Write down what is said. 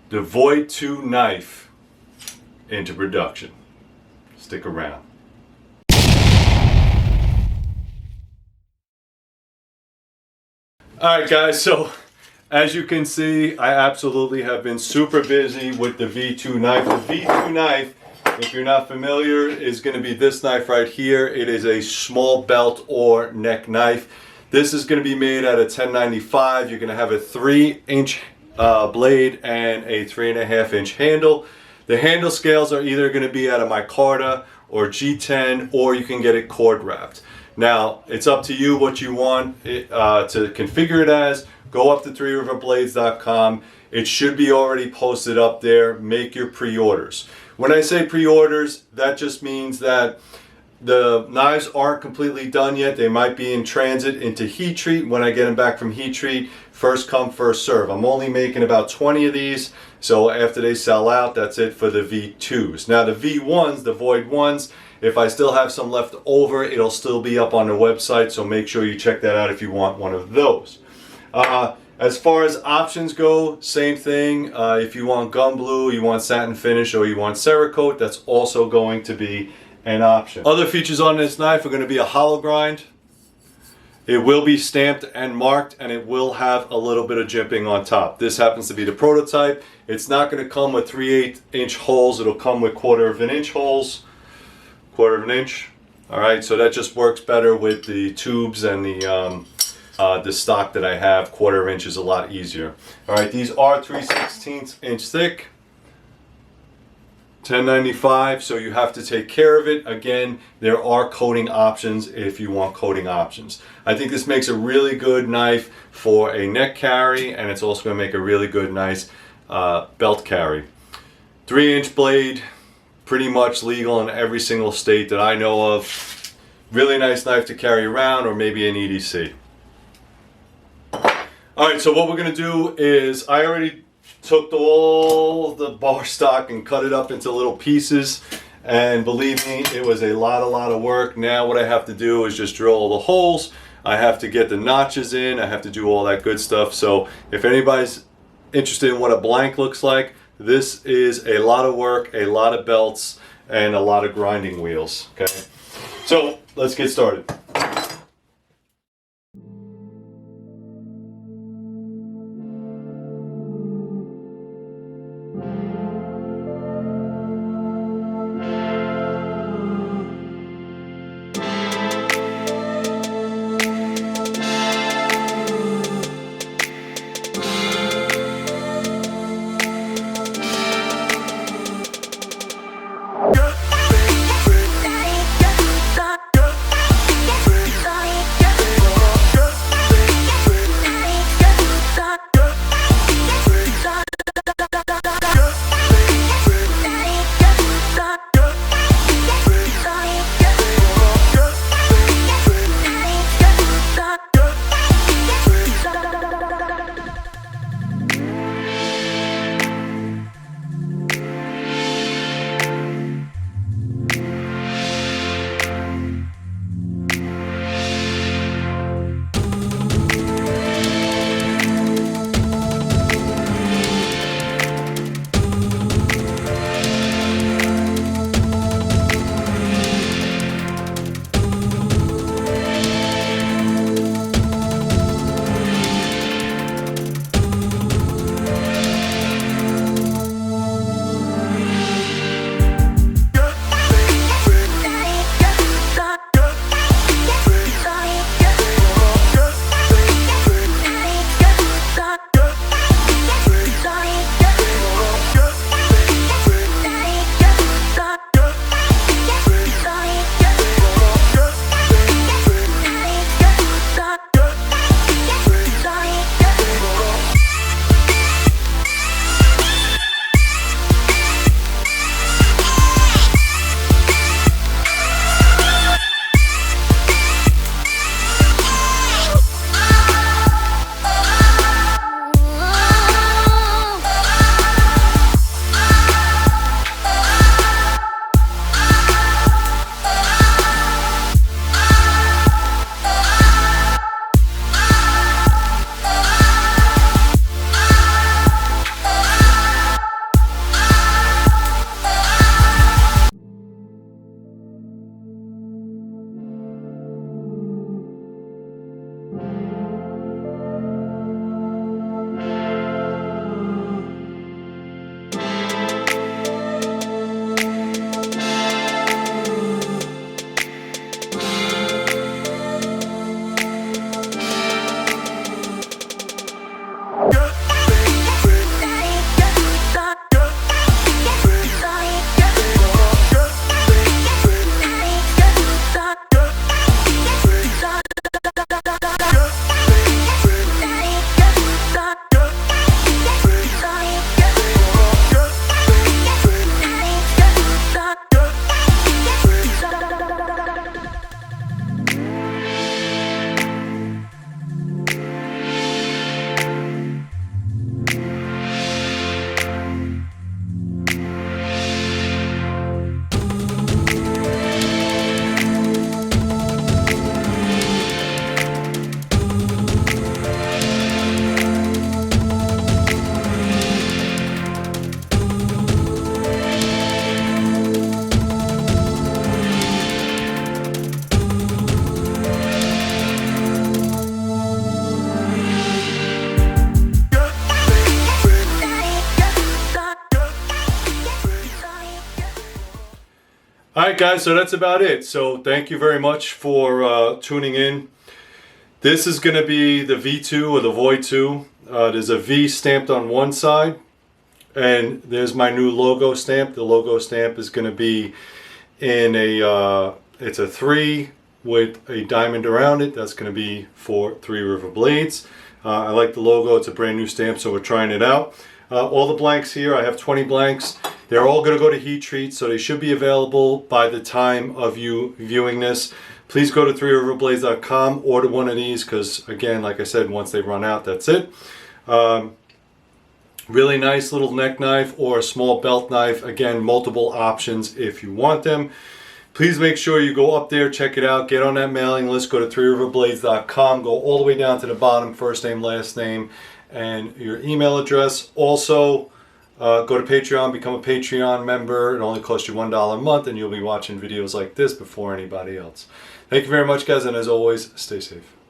the Void 2 knife into production. Stick around. Alright guys, so as you can see, I absolutely have been super busy with the V2 knife. The V2 knife, if you're not familiar, is going to be this knife right here. It is a small belt or neck knife. This is going to be made out of 1095. You're going to have a 3-inch blade and a 3.5-inch handle. The handle scales are either going to be out of micarta or G10, or you can get it cord wrapped. Now, it's up to you what you want it, to configure it as. Go up to 3riverblades.com. It should be already posted up there. Make your pre-orders. When I say pre-orders, that just means that the knives aren't completely done yet. They might be in transit into heat treat. When I get them back from heat treat, first come, first serve. I'm only making about 20 of these, so after they sell out, that's it for the V2s. Now the V1s, the Void 1s, if I still have some left over, it'll still be up on the website, so make sure you check that out if you want one of those. As far as options go, same thing. If you want gun blue, you want satin finish, or you want Cerakote, that's also going to be an option. Other features on this knife are going to be a hollow grind. It will be stamped and marked, and it will have a little bit of jimping on top. This happens to be the prototype. It's not going to come with 3/8-inch holes. It'll come with 1/4 inch holes. 1/4 inch. All right, so that just works better with the tubes and the stock that I have. 1/4 inch is a lot easier. All right, these are 3/16 inch thick. 1095, so you have to take care of it. Again, there are coating options if you want coating options. I think this makes a really good knife for a neck carry, and it's also going to make a really good, nice belt carry. 3-inch blade, pretty much legal in every single state that I know of. Really nice knife to carry around, or maybe an EDC. Alright, so what we're going to do is, I already took all the bar stock and cut it up into little pieces, and believe me, it was a lot of work. Now what I have to do is just drill all the holes. I have to get the notches in. I have to do all that good stuff. So if anybody's interested in what a blank looks like, this is a lot of work, a lot of belts, and a lot of grinding wheels. Okay, so let's get started. guys, so that's about it. So thank you very much for tuning in. This is going to be the V2 or the Void 2. There's a V stamped on one side, and there's my new logo stamp. The logo stamp is going to be in a, it's a 3 with a diamond around it. That's going to be for Three River Blades. I like the logo. It's a brand new stamp, so we're trying it out. All the blanks here, I have 20 blanks. They're all going to go to heat treat, so they should be available by the time of you viewing this. Please go to threeriverblades.com, order one of these, because again, like I said, once they run out, that's it. Really nice little neck knife or a small belt knife. Again, multiple options if you want them. Please make sure you go up there, check it out, get on that mailing list, go to threeriverblades.com, go all the way down to the bottom, first name, last name, and your email address. Also, go to Patreon, become a Patreon member. It only costs you $1 a month, and you'll be watching videos like this before anybody else. Thank you very much, guys, and as always, stay safe.